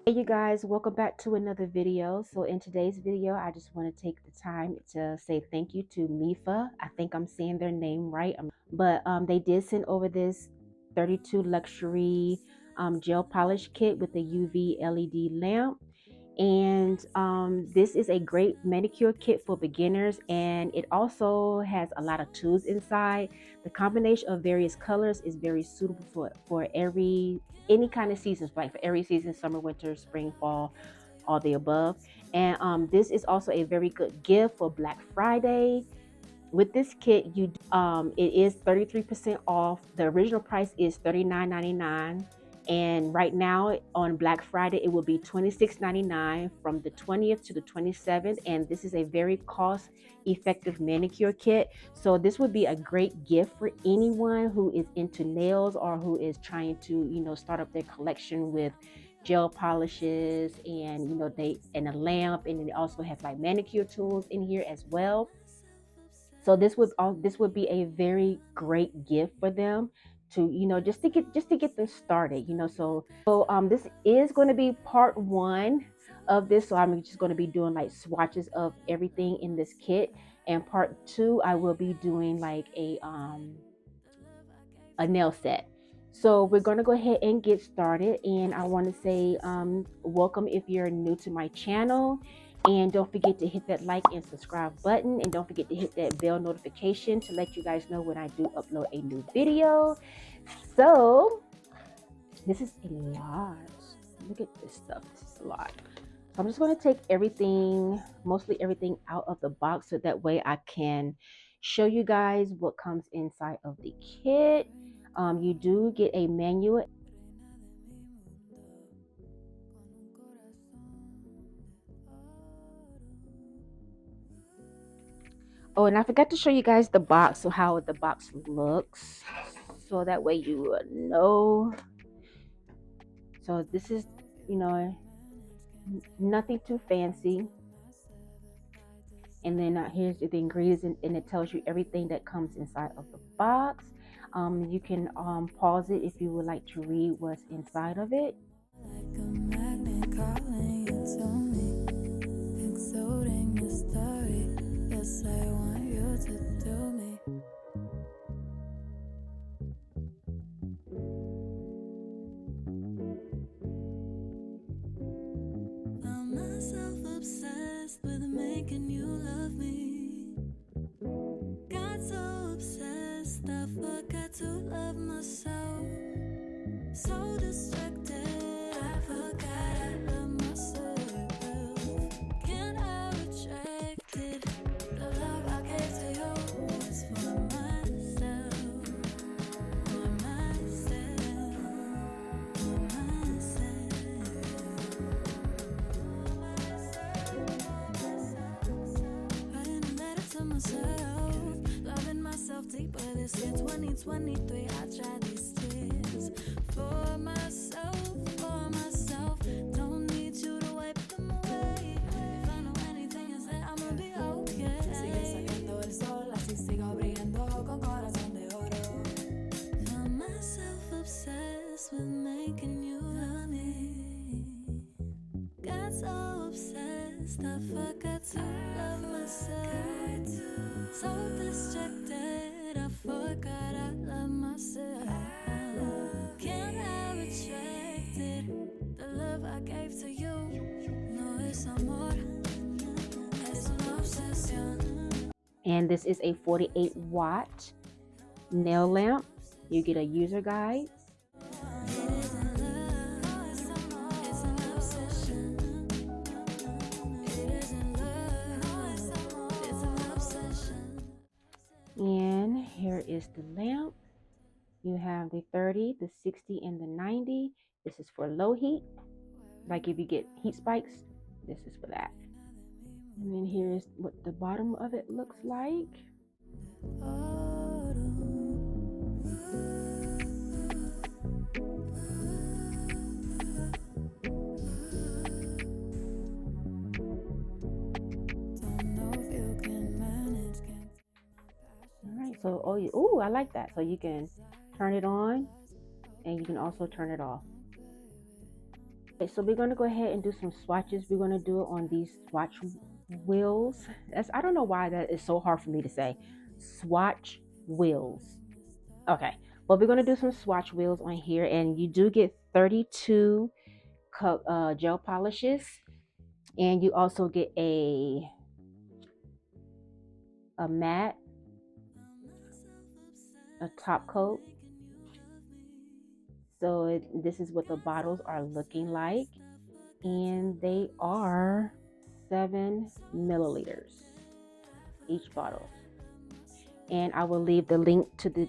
Hey you guys, welcome back to another video. So in today's video, I just want to take the time to say thank you to MeFa. I think I'm saying their name right, but they did send over this 32 luxury gel polish kit with a UV LED lamp. And this is a great manicure kit for beginners, and it also has a lot of tools inside. The combination of various colors is very suitable for any kind of seasons, like for every season: summer, winter, spring, fall, all the above. And this is also a very good gift for Black Friday. With this kit, it is 33% off. The original price is $39.99, and right now on Black Friday it will be $26.99 from the 20th to the 27th. And this is a very cost effective manicure kit, so this would be a great gift for anyone who is into nails or who is trying to start up their collection with gel polishes, and a lamp, and it also has like manicure tools in here as well. So this would be a very great gift for them to just to get them started. This is going to be part one of this. So I'm just going to be doing like swatches of everything in this kit, and part two I will be doing like a nail set. So we're going to go ahead and get started, and I want to say welcome if you're new to my channel, and don't forget to hit that like and subscribe button, and don't forget to hit that bell notification to let you guys know when I do upload a new video. So this is a lot. Look at this stuff. This is a lot. So I'm just going to take mostly everything out of the box, so that way I can show you guys what comes inside of the kit. You do get a manual. Oh, and I forgot to show you guys the box, so how the box looks, so that way you will know. So this is, nothing too fancy. And then here's the ingredients, and it tells you everything that comes inside of the box. You can pause it if you would like to read what's inside of it. Like a magnet calling you to me, exuding the story. Yes, I want you to do me. Found myself obsessed with making you love me. Got so obsessed I forgot to love myself. So distracted I forgot I love myself. Can't I retract it? The love I gave to you was for myself. For myself. For myself. Writing a letter to myself. Loving myself deeper this year 2023. I tried these tears for myself, for myself. Don't need you to wipe them away. If I know anything is that I'ma be okay. Sigue saliendo el sol, así sigo brillando con corazón de oro. Found myself obsessed with making you love me. Got so obsessed I forgot to love myself. So distracted I forgot I love myself. Can't I retract it? The love I gave to you, no es amor, es una obsesión. And this is a 48-watt nail lamp. You get a user guide. And here is the lamp. You have the 30, the 60, and the 90. This is for low heat. Like if you get heat spikes, this is for that. And then here's what the bottom of it looks like. So, oh, I like that. So you can turn it on, and you can also turn it off. Okay, so we're going to go ahead and do some swatches. We're going to do it on these swatch wheels. I don't know why that is so hard for me to say. Swatch wheels. Okay, well, we're going to do some swatch wheels on here, and you do get 32 gel polishes, and you also get a matte, a top coat. So this is what the bottles are looking like, and they are 7 milliliters each bottle. And I will leave the link to the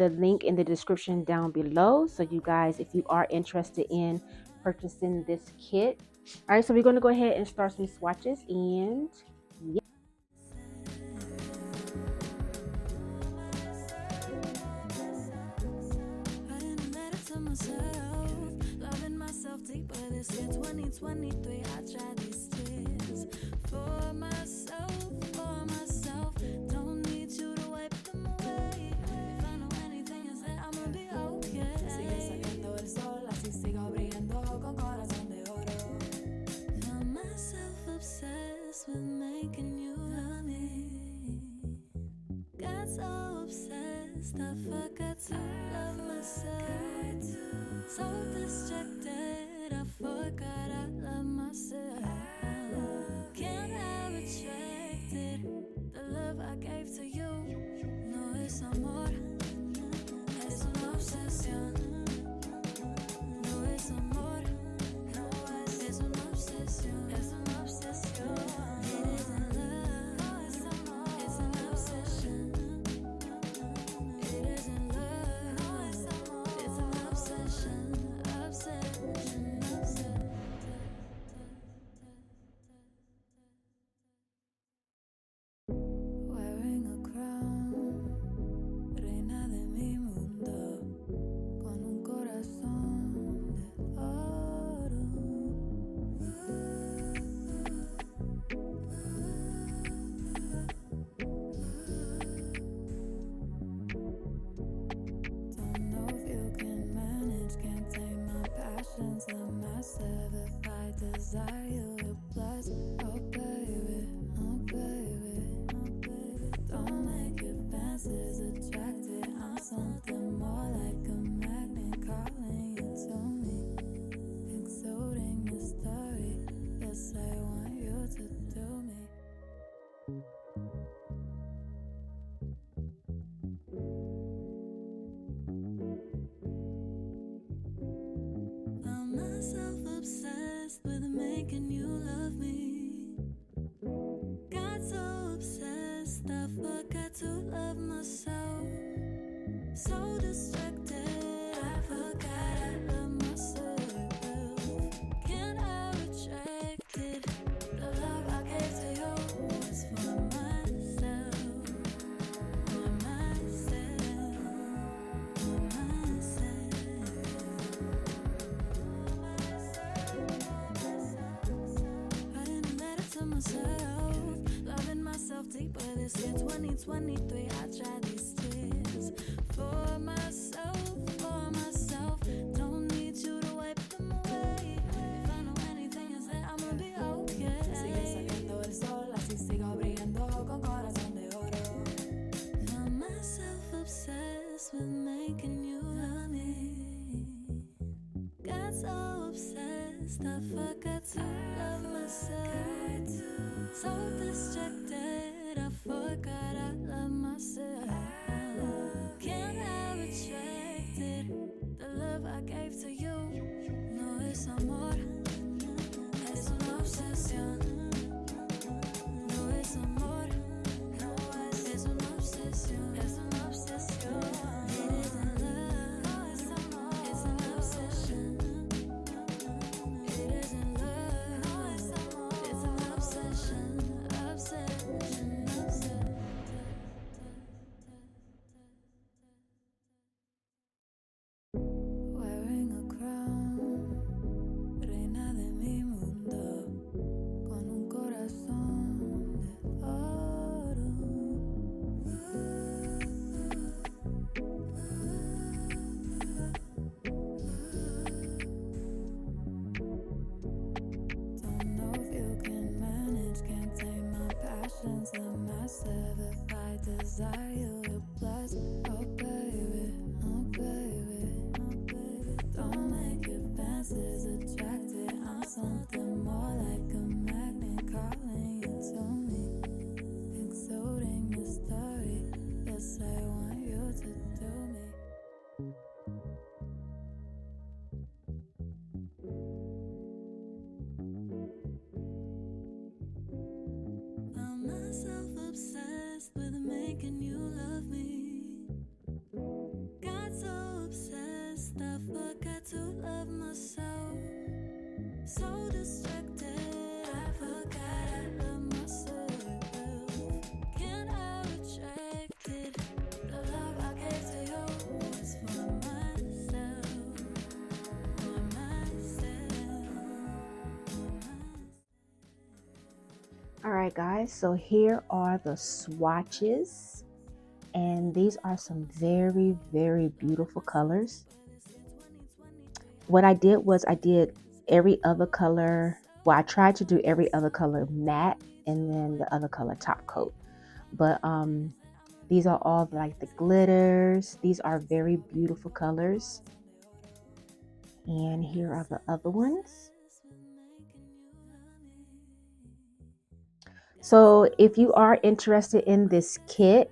link in the description down below, so you guys, if you are interested in purchasing this kit. All right, so we're going to go ahead and start some swatches, and yeah. Loving myself deeper this year 2023. I tried these tears for myself, don't need you to wipe them away. If I know anything is that I'ma be okay. Sigue saliendo el sol, así sigo brillando con corazón de oro. Found myself obsessed with making you love me. Got so obsessed I forgot to love myself. So distracted I forgot I love myself. Can't have retracted the love I gave to you. No es amor, es una obsesión. No es amor, es una obsesión. Es una obsesión. It isn't love, no es amor, it's an obsession. It isn't love, no es amor, it's an obsession. Wearing a crown, reina de mi mundo, con un corazón de oro. Don't know if you can manage, can't tame my passions, the massive. If I desire you, it plus, oh baby, oh baby, oh baby. Don't make advances attracted, I'm something more like a magnet calling you to me, exuding mystery. Yes, I want you to do me. Found myself obsessed with making you love me. Got so obsessed I forgot to love myself. So distracted I forgot I love myself. Can't I retracted the love I gave to you was for myself, for myself, for myself. Writing a letter to myself, loving myself deeper this year 2023. I tried these tears for myself, don't need you to wipe them away. If I know anything is that I'ma be okay. Sigue saliendo el sol, así sigo brillando con corazón de oro. Found myself obsessed with making you love me. Got so obsessed I forgot to love myself. So distracted I forgot I love myself. Can't have retracted the love I gave to you. No es amor, es una obsesión. No es amor, es una obsesión. Es una obsesión. It isn't love, no es amor, it's an obsession. It isn't love, no es amor, it's an obsession. Obsession, obsession. Wearing a crown, reina de mi mundo, con un corazón de oro. desire you with plus. Oh baby, oh baby, oh baby. Don't make advances attracted. I'm something more like a magnet calling you to me. Exuding your story. Yes, I want you to do me. Found myself obsessed with making you love me. Got so obsessed, I forgot to love myself. So distracted, I forgot I love myself. Can't I retract it? The love I gave to you was for myself. For myself. All right, guys, so here are the swatches, and these are some very, very beautiful colors. What I did was I did every other color. Well, I tried to do every other color matte and then the other color top coat. But these are all like the glitters. These are very beautiful colors. And here are the other ones. So if you are interested in this kit,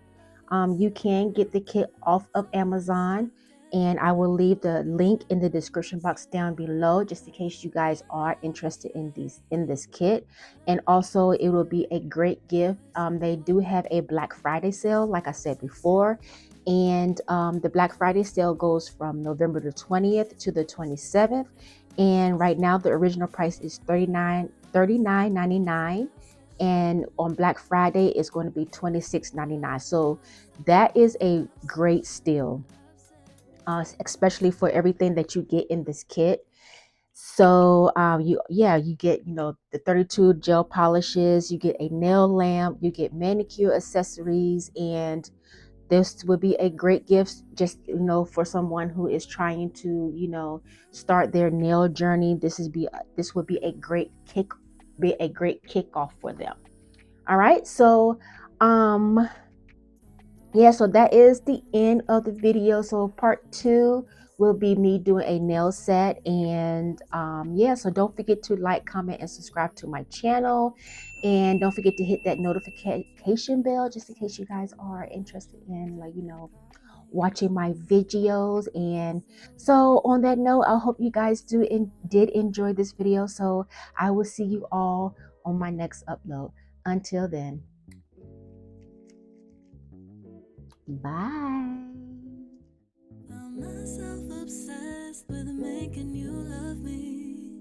you can get the kit off of Amazon, and I will leave the link in the description box down below just in case you guys are interested in this kit. And also it will be a great gift. They do have a Black Friday sale, like I said before, and the Black Friday sale goes from November the 20th to the 27th, and right now the original price is $39.99. And on Black Friday it's going to be $26.99. So that is a great steal, especially for everything that you get in this kit. So you get, the 32 gel polishes, you get a nail lamp, you get manicure accessories, and this would be a great gift just, for someone who is trying to, start their nail journey. This would be a great kickoff for them. All right, so yeah, so that is the end of the video. So part 2 will be me doing a nail set, and yeah, so don't forget to like, comment, and subscribe to my channel, and don't forget to hit that notification bell just in case you guys are interested in, like, watching my videos. And so on that note, I hope you guys did enjoy this video. So I will see you all on my next upload. Until then, bye. Found myself obsessed with making you love me.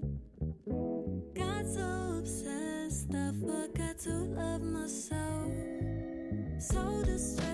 Got so obsessed, I forgot to love myself. So distracted.